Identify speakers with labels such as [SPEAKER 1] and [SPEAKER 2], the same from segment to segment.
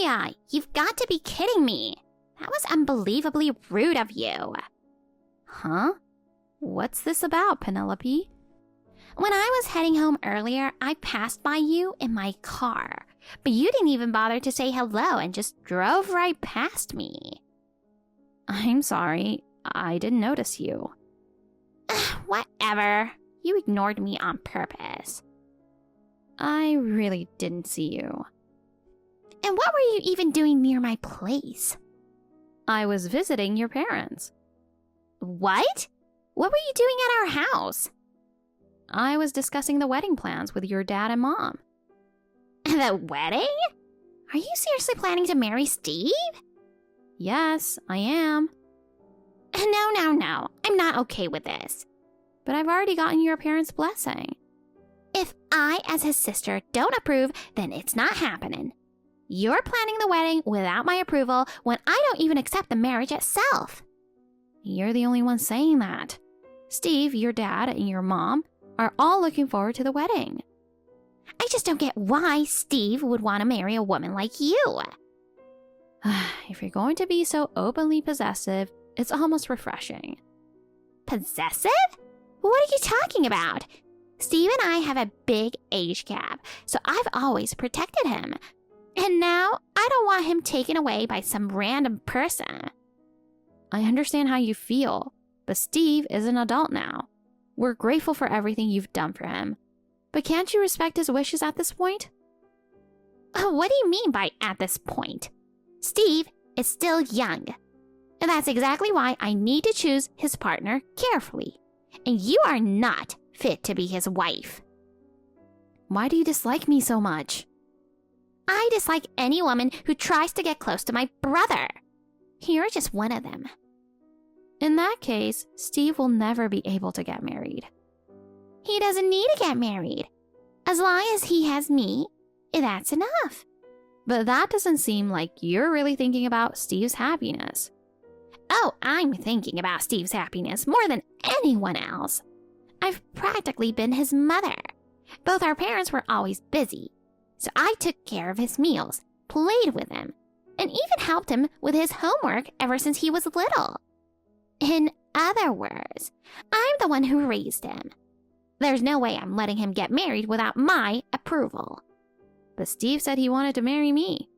[SPEAKER 1] Victoria, you've got to be kidding me. That was unbelievably rude of you.
[SPEAKER 2] Huh? What's this about, Penelope?
[SPEAKER 1] When I was heading home earlier, I passed by you in my car, but you didn't even bother to say hello and just drove right past me.
[SPEAKER 2] I'm sorry, I didn't notice you.
[SPEAKER 1] Whatever. You ignored me on purpose.
[SPEAKER 2] I really didn't see you.
[SPEAKER 1] And what were you even doing near my place?
[SPEAKER 2] I was visiting your parents.
[SPEAKER 1] What? What were you doing at our house?
[SPEAKER 2] I was discussing the wedding plans with your dad and mom.
[SPEAKER 1] The wedding? Are you seriously planning to marry Steve?
[SPEAKER 2] Yes, I am.
[SPEAKER 1] No. I'm not okay with this.
[SPEAKER 2] But I've already gotten your parents' blessing.
[SPEAKER 1] If I, as his sister, don't approve, then it's not happening. You're planning the wedding without my approval when I don't even accept the marriage itself.
[SPEAKER 2] You're the only one saying that. Steve, your dad, and your mom are all looking forward to the wedding.
[SPEAKER 1] I just don't get why Steve would want to marry a woman like you.
[SPEAKER 2] If you're going to be so openly possessive, it's almost refreshing.
[SPEAKER 1] Possessive? What are you talking about? Steve and I have a big age gap, so I've always protected him. And now I don't want him taken away by some random person.
[SPEAKER 2] I understand how you feel, but Steve is an adult now. We're grateful for everything you've done for him. But can't you respect his wishes at this point?
[SPEAKER 1] What do you mean by at this point? Steve is still young. And that's exactly why I need to choose his partner carefully. And you are not fit to be his wife.
[SPEAKER 2] Why do you dislike me so much?
[SPEAKER 1] I dislike any woman who tries to get close to my brother. You're just one of them.
[SPEAKER 2] In that case, Steve will never be able to get married.
[SPEAKER 1] He doesn't need to get married. As long as he has me, that's enough.
[SPEAKER 2] But that doesn't seem like you're really thinking about Steve's happiness.
[SPEAKER 1] Oh, I'm thinking about Steve's happiness more than anyone else. I've practically been his mother. Both our parents were always busy, so I took care of his meals, played with him, and even helped him with his homework ever since he was little. In other words, I'm the one who raised him. There's no way I'm letting him get married without my approval.
[SPEAKER 2] But Steve said he wanted to marry me.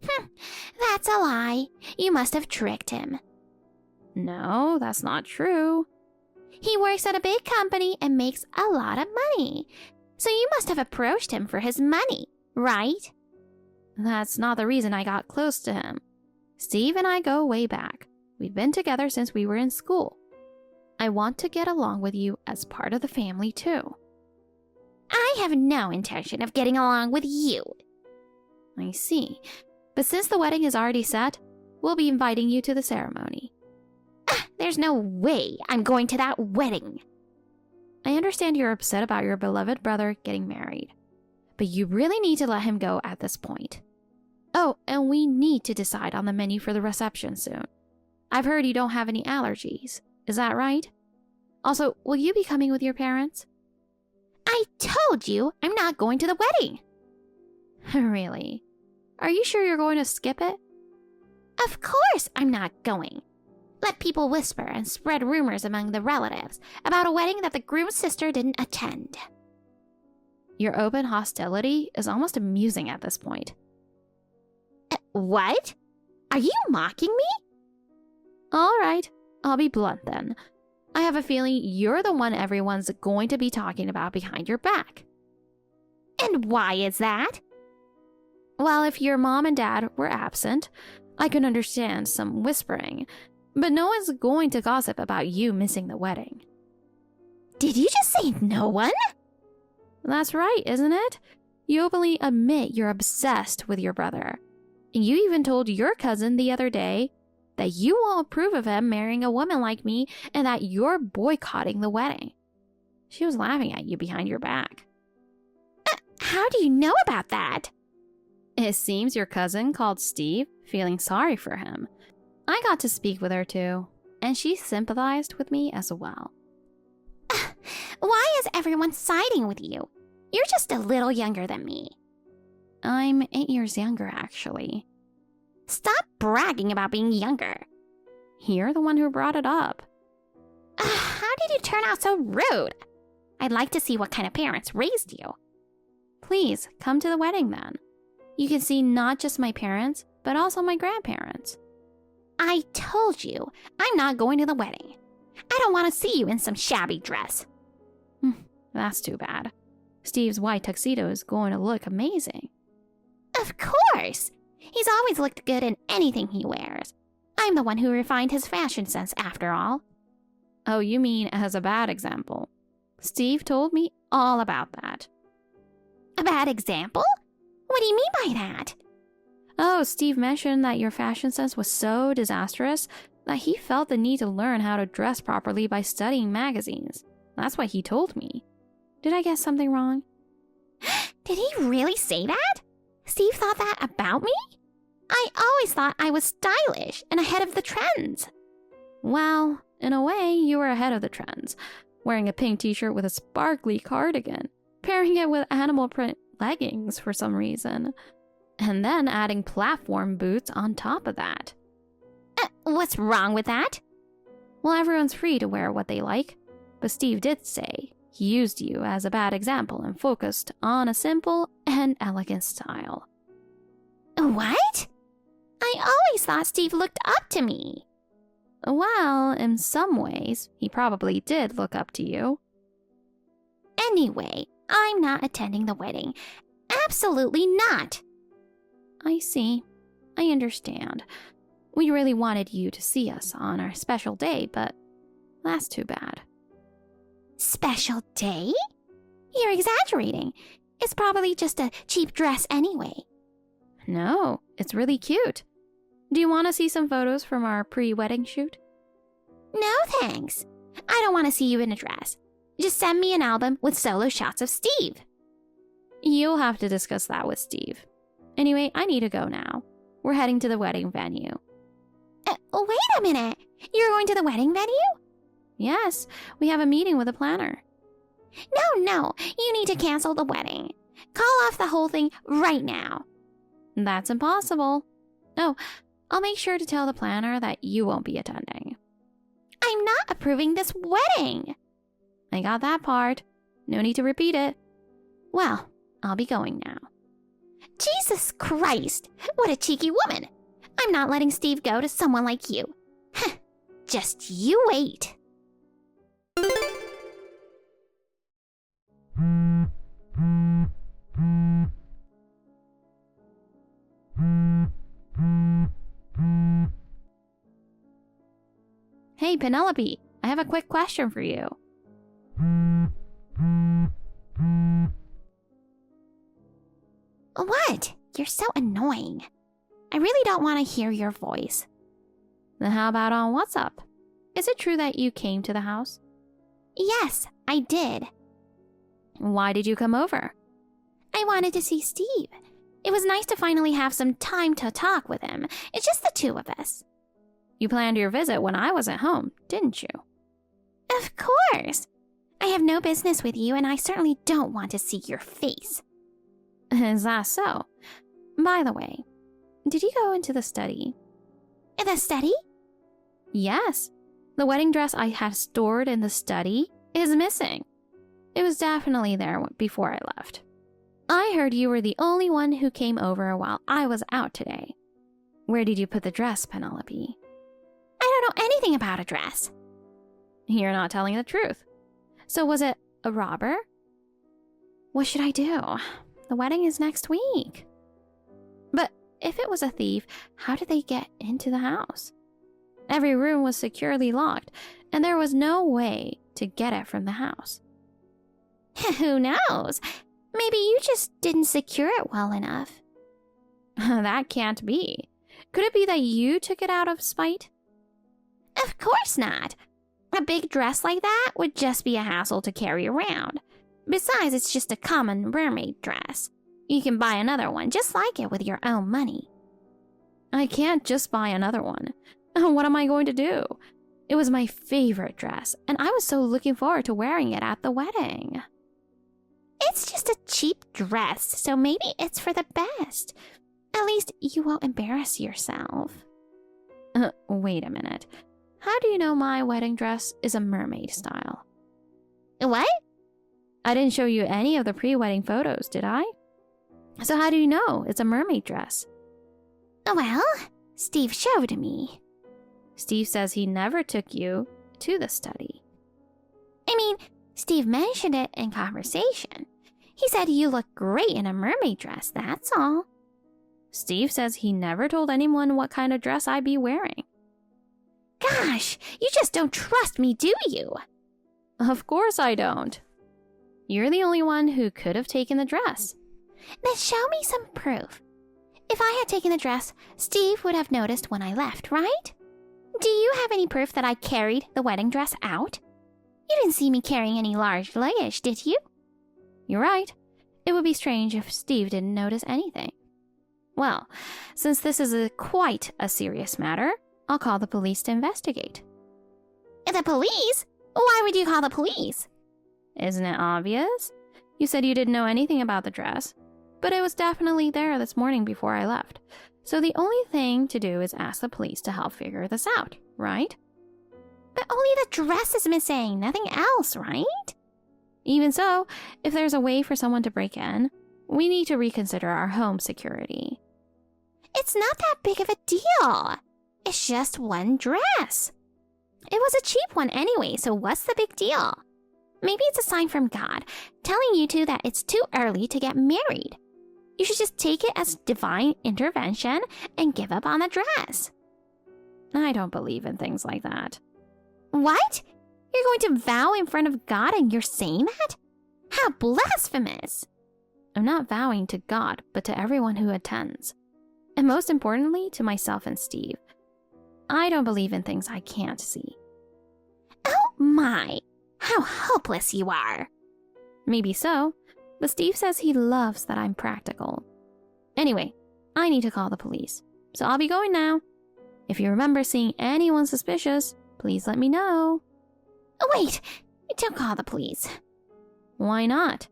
[SPEAKER 1] That's a lie. You must have tricked him.
[SPEAKER 2] No, that's not true.
[SPEAKER 1] He works at a big company and makes a lot of money. So you must have approached him for his money, right?
[SPEAKER 2] That's not the reason I got close to him. Steve and I go way back. We've been together since we were in school. I want to get along with you as part of the family too.
[SPEAKER 1] I have no intention of getting along with you.
[SPEAKER 2] I see. But since the wedding is already set, we'll be inviting you to the ceremony.
[SPEAKER 1] There's no way I'm going to that wedding.
[SPEAKER 2] I understand you're upset about your beloved brother getting married, but you really need to let him go at this point. Oh, and we need to decide on the menu for the reception soon. I've heard you don't have any allergies. Is that right? Also, will you be coming with your parents?
[SPEAKER 1] I told you I'm not going to the wedding.
[SPEAKER 2] Really? Are you sure you're going to skip it?
[SPEAKER 1] Of course I'm not going. Let people whisper and spread rumors among the relatives about a wedding that the groom's sister didn't attend.
[SPEAKER 2] Your open hostility is almost amusing at this point.
[SPEAKER 1] What? Are you mocking me?
[SPEAKER 2] All right, I'll be blunt then. I have a feeling you're the one everyone's going to be talking about behind your back.
[SPEAKER 1] And why is that?
[SPEAKER 2] Well, if your mom and dad were absent, I can understand some whispering, but no one's going to gossip about you missing the wedding.
[SPEAKER 1] Did you just say no one?
[SPEAKER 2] That's right, isn't it? You openly admit you're obsessed with your brother. And you even told your cousin the other day that you won't approve of him marrying a woman like me and that you're boycotting the wedding. She was laughing at you behind your back.
[SPEAKER 1] How do you know about that?
[SPEAKER 2] It seems your cousin called Steve, feeling sorry for him. I got to speak with her too, and she sympathized with me as well.
[SPEAKER 1] Why is everyone siding with you? You're just a little younger than me.
[SPEAKER 2] I'm 8 years younger, actually.
[SPEAKER 1] Stop bragging about being younger.
[SPEAKER 2] You're the one who brought it up.
[SPEAKER 1] How did you turn out so rude? I'd like to see what kind of parents raised you.
[SPEAKER 2] Please, come to the wedding then. You can see not just my parents, but also my grandparents.
[SPEAKER 1] I told you, I'm not going to the wedding. I don't want to see you in some shabby dress.
[SPEAKER 2] That's too bad. Steve's white tuxedo is going to look amazing.
[SPEAKER 1] Of course! He's always looked good in anything he wears. I'm the one who refined his fashion sense after all.
[SPEAKER 2] Oh, you mean as a bad example? Steve told me all about that.
[SPEAKER 1] A bad example? What do you mean by that?
[SPEAKER 2] Oh, Steve mentioned that your fashion sense was so disastrous that he felt the need to learn how to dress properly by studying magazines. That's what he told me. Did I get something wrong?
[SPEAKER 1] Did he really say that? Steve thought that about me? I always thought I was stylish and ahead of the trends.
[SPEAKER 2] Well, in a way, you were ahead of the trends. Wearing a pink t-shirt with a sparkly cardigan, pairing it with animal print leggings for some reason, and then adding platform boots on top of that.
[SPEAKER 1] What's wrong with that?
[SPEAKER 2] Well, everyone's free to wear what they like, but Steve did say he used you as a bad example and focused on a simple and elegant style.
[SPEAKER 1] What? I always thought Steve looked up to me.
[SPEAKER 2] Well, in some ways, he probably did look up to you.
[SPEAKER 1] Anyway, I'm not attending the wedding. Absolutely not.
[SPEAKER 2] I see. I understand. We really wanted you to see us on our special day, but that's too bad.
[SPEAKER 1] Special day? You're exaggerating. It's probably just a cheap dress anyway.
[SPEAKER 2] No, it's really cute. Do you want to see some photos from our pre-wedding shoot?
[SPEAKER 1] No, thanks. I don't want to see you in a dress. Just send me an album with solo shots of Steve.
[SPEAKER 2] You'll have to discuss that with Steve. Anyway, I need to go now. We're heading to the wedding venue.
[SPEAKER 1] Wait a minute. You're going to the wedding venue?
[SPEAKER 2] Yes, we have a meeting with a planner.
[SPEAKER 1] No. You need to cancel the wedding. Call off the whole thing right now.
[SPEAKER 2] That's impossible. No, I'll make sure to tell the planner that you won't be attending.
[SPEAKER 1] I'm not approving this wedding.
[SPEAKER 2] I got that part. No need to repeat it. Well, I'll be going now.
[SPEAKER 1] Jesus Christ, what a cheeky woman. I'm not letting Steve go to someone like you. Just you wait.
[SPEAKER 2] Hey, Penelope, I have a quick question for you.
[SPEAKER 1] What? You're so annoying. I really don't want to hear your voice.
[SPEAKER 2] Then how about on WhatsApp? Is it true that you came to the house?
[SPEAKER 1] Yes, I did.
[SPEAKER 2] Why did you come over?
[SPEAKER 1] I wanted to see Steve. It was nice to finally have some time to talk with him. It's just the two of us.
[SPEAKER 2] You planned your visit when I wasn't home, didn't you?
[SPEAKER 1] Of course. I have no business with you, and I certainly don't want to see your face.
[SPEAKER 2] Is that so? By the way, did you go into the study?
[SPEAKER 1] The study?
[SPEAKER 2] Yes. The wedding dress I had stored in the study is missing. It was definitely there before I left. I heard you were the only one who came over while I was out today. Where did you put the dress, Penelope?
[SPEAKER 1] I don't know anything about a dress.
[SPEAKER 2] You're not telling the truth. So was it a robber? What should I do? The wedding is next week. But if it was a thief, how did they get into the house? Every room was securely locked, and there was no way to get it from the house.
[SPEAKER 1] Who knows? Maybe you just didn't secure it well enough.
[SPEAKER 2] That can't be. Could it be that you took it out of spite?
[SPEAKER 1] Of course not. A big dress like that would just be a hassle to carry around. Besides, it's just a common mermaid dress. You can buy another one just like it with your own money.
[SPEAKER 2] I can't just buy another one. What am I going to do? It was my favorite dress, and I was so looking forward to wearing it at the wedding.
[SPEAKER 1] It's just a cheap dress, so maybe it's for the best. At least you won't embarrass yourself.
[SPEAKER 2] Wait a minute. How do you know my wedding dress is a mermaid style?
[SPEAKER 1] What?
[SPEAKER 2] I didn't show you any of the pre-wedding photos, did I? So how do you know it's a mermaid dress?
[SPEAKER 1] Well, Steve showed me.
[SPEAKER 2] Steve says he never took you to the study.
[SPEAKER 1] I mean, Steve mentioned it in conversation. He said you look great in a mermaid dress, that's all.
[SPEAKER 2] Steve says he never told anyone what kind of dress I'd be wearing.
[SPEAKER 1] Gosh, you just don't trust me, do you?
[SPEAKER 2] Of course I don't. You're the only one who could have taken the dress.
[SPEAKER 1] Then show me some proof. If I had taken the dress, Steve would have noticed when I left, right? Do you have any proof that I carried the wedding dress out? You didn't see me carrying any large luggage, did you?
[SPEAKER 2] You're right. It would be strange if Steve didn't notice anything. Well, since this is quite a serious matter, I'll call the police to investigate.
[SPEAKER 1] The police? Why would you call the police?
[SPEAKER 2] Isn't it obvious? You said you didn't know anything about the dress, but it was definitely there this morning before I left. So the only thing to do is ask the police to help figure this out, right?
[SPEAKER 1] But only the dress is missing, nothing else, right?
[SPEAKER 2] Even so, if there's a way for someone to break in, we need to reconsider our home security.
[SPEAKER 1] It's not that big of a deal. It's just one dress. It was a cheap one anyway, so what's the big deal? Maybe it's a sign from God, telling you two that it's too early to get married. You should just take it as divine intervention and give up on the dress.
[SPEAKER 2] I don't believe in things like that.
[SPEAKER 1] What? You're going to vow in front of God and you're saying that? How blasphemous!
[SPEAKER 2] I'm not vowing to God, but to everyone who attends. And most importantly, to myself and Steve. I don't believe in things I can't see.
[SPEAKER 1] Oh my! How hopeless you are!
[SPEAKER 2] Maybe so, but Steve says he loves that I'm practical. Anyway, I need to call the police, so I'll be going now. If you remember seeing anyone suspicious, please let me know.
[SPEAKER 1] Wait, don't call the police.
[SPEAKER 2] Why not?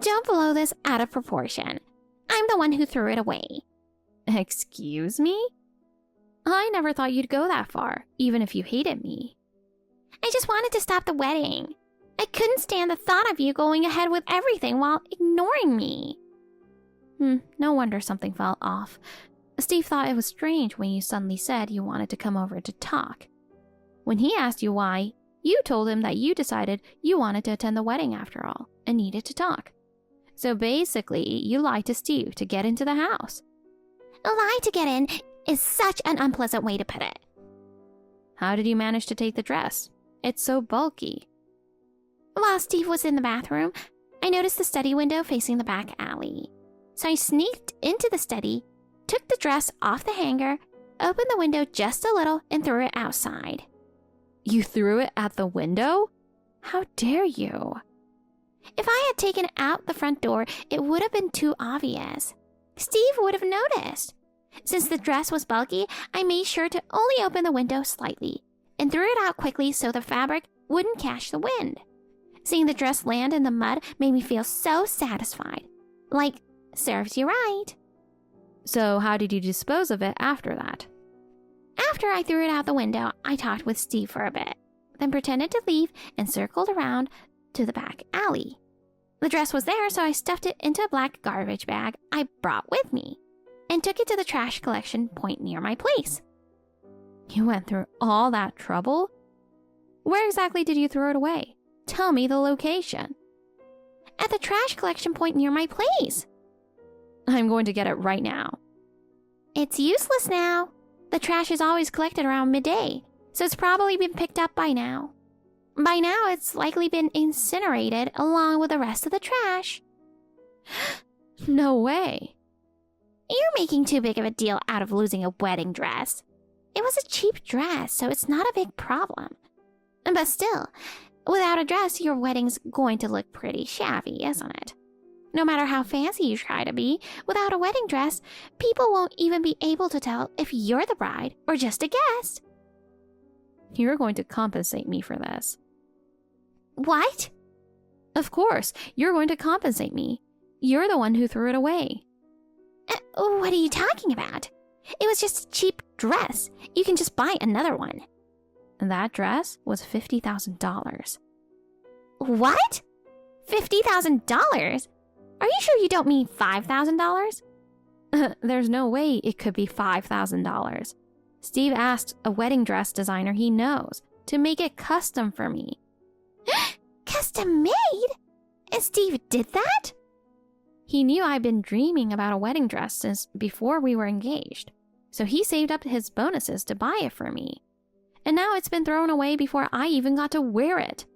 [SPEAKER 1] Don't blow this out of proportion. I'm the one who threw it away.
[SPEAKER 2] Excuse me? I never thought you'd go that far, even if you hated me.
[SPEAKER 1] I just wanted to stop the wedding. I couldn't stand the thought of you going ahead with everything while ignoring me.
[SPEAKER 2] No wonder something fell off. Steve thought it was strange when you suddenly said you wanted to come over to talk. When he asked you why, you told him that you decided you wanted to attend the wedding after all and needed to talk. So basically, you lied to Steve to get into the house.
[SPEAKER 1] A lie to get in is such an unpleasant way to put it.
[SPEAKER 2] How did you manage to take the dress? It's so bulky.
[SPEAKER 1] While Steve was in the bathroom, I noticed the study window facing the back alley. So I sneaked into the study, took the dress off the hanger, opened the window just a little, and threw it outside.
[SPEAKER 2] You threw it at the window? How dare you?
[SPEAKER 1] If I had taken it out the front door, it would have been too obvious. Steve would have noticed. Since the dress was bulky, I made sure to only open the window slightly and threw it out quickly so the fabric wouldn't catch the wind. Seeing the dress land in the mud made me feel so satisfied. Like, serves you right.
[SPEAKER 2] So how did you dispose of it after that?
[SPEAKER 1] After I threw it out the window, I talked with Steve for a bit, then pretended to leave and circled around to the back alley. The dress was there, so I stuffed it into a black garbage bag I brought with me and took it to the trash collection point near my place.
[SPEAKER 2] You went through all that trouble? Where exactly did you throw it away? Tell me the location.
[SPEAKER 1] At the trash collection point near my place.
[SPEAKER 2] I'm going to get it right now.
[SPEAKER 1] It's useless now. The trash is always collected around midday, so it's probably been picked up by now. By now, it's likely been incinerated along with the rest of the trash.
[SPEAKER 2] No way.
[SPEAKER 1] You're making too big of a deal out of losing a wedding dress. It was a cheap dress, so it's not a big problem. But still, without a dress, your wedding's going to look pretty shabby, isn't it? No matter how fancy you try to be, without a wedding dress, people won't even be able to tell if you're the bride or just a guest.
[SPEAKER 2] You're going to compensate me for this.
[SPEAKER 1] What?
[SPEAKER 2] Of course, you're going to compensate me. You're the one who threw it away.
[SPEAKER 1] What are you talking about? It was just a cheap dress. You can just buy another one.
[SPEAKER 2] That dress was $50,000.
[SPEAKER 1] What? $50,000? Are you sure you don't mean $5,000?
[SPEAKER 2] There's no way it could be $5,000. Steve asked a wedding dress designer he knows to make it custom for me.
[SPEAKER 1] Custom made? And Steve did that?
[SPEAKER 2] He knew I'd been dreaming about a wedding dress since before we were engaged, so he saved up his bonuses to buy it for me. And now it's been thrown away before I even got to wear it.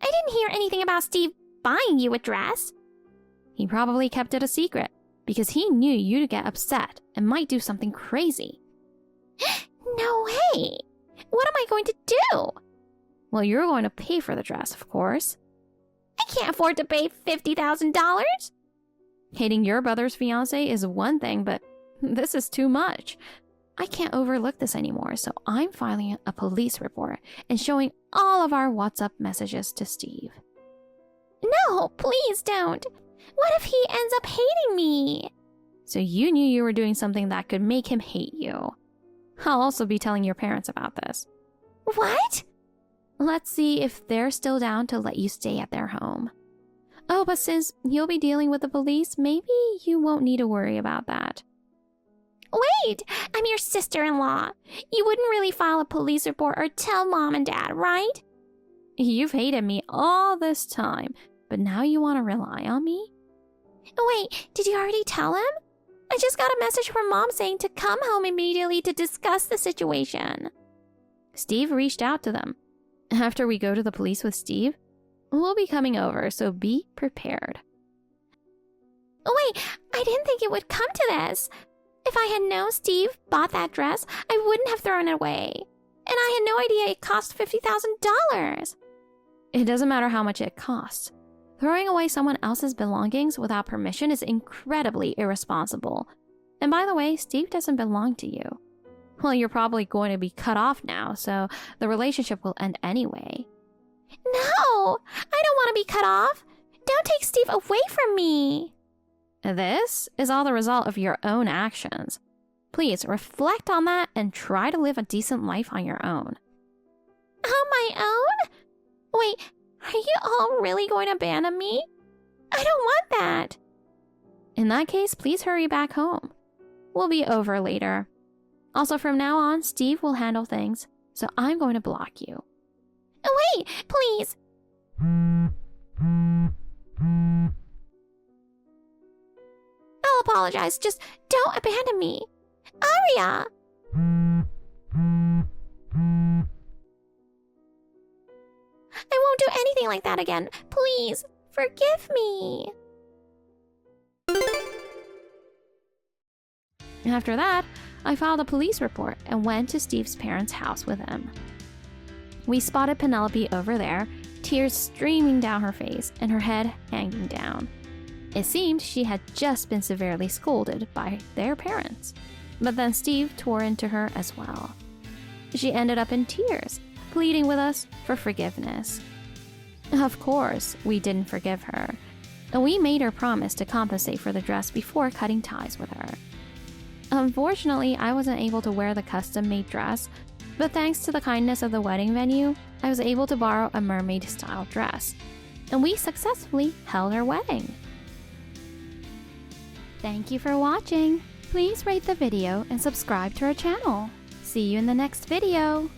[SPEAKER 1] I didn't hear anything about Steve buying you a dress.
[SPEAKER 2] He probably kept it a secret because he knew you'd get upset and might do something crazy.
[SPEAKER 1] No way! What am I going to do?
[SPEAKER 2] Well, you're going to pay for the dress, of course.
[SPEAKER 1] I can't afford to pay $50,000.
[SPEAKER 2] Hating your brother's fiancé is one thing, but this is too much. I can't overlook this anymore, so I'm filing a police report and showing all of our WhatsApp messages to Steve.
[SPEAKER 1] No, please don't. What if he ends up hating me?
[SPEAKER 2] So you knew you were doing something that could make him hate you. I'll also be telling your parents about this.
[SPEAKER 1] What?
[SPEAKER 2] Let's see if they're still down to let you stay at their home. Oh, but since you'll be dealing with the police, maybe you won't need to worry about that.
[SPEAKER 1] Wait, I'm your sister-in-law. You wouldn't really file a police report or tell Mom and Dad, right?
[SPEAKER 2] You've hated me all this time, but now you want to rely on me?
[SPEAKER 1] Wait, did you already tell him? I just got a message from Mom saying to come home immediately to discuss the situation.
[SPEAKER 2] Steve reached out to them. After we go to the police with Steve, we'll be coming over, so be prepared.
[SPEAKER 1] Wait, I didn't think it would come to this. If I had known Steve bought that dress, I wouldn't have thrown it away. And I had no idea it cost $50,000.
[SPEAKER 2] It doesn't matter how much it costs. Throwing away someone else's belongings without permission is incredibly irresponsible. And by the way, Steve doesn't belong to you. Well, you're probably going to be cut off now, so the relationship will end anyway.
[SPEAKER 1] No, I don't want to be cut off. Don't take Steve away from me.
[SPEAKER 2] This is all the result of your own actions. Please reflect on that and try to live a decent life on your own.
[SPEAKER 1] On my own? Wait, are you all really going to abandon me? I don't want that.
[SPEAKER 2] In that case, please hurry back home. We'll be over later. Also, from now on, Steve will handle things, so I'm going to block you.
[SPEAKER 1] Wait, please. I'll apologize. Just don't abandon me. Aria! I won't do anything like that again. Please, forgive me.
[SPEAKER 2] After that, I filed a police report and went to Steve's parents' house with him. We spotted Penelope over there, tears streaming down her face and her head hanging down. It seemed she had just been severely scolded by their parents. But then Steve tore into her as well. She ended up in tears, pleading with us for forgiveness. Of course, we didn't forgive her. We made her promise to compensate for the dress before cutting ties with her. Unfortunately, I wasn't able to wear the custom-made dress, but thanks to the kindness of the wedding venue, I was able to borrow a mermaid-style dress, and we successfully held our wedding. Thank you for watching. Please rate the video and subscribe to our channel. See you in the next video.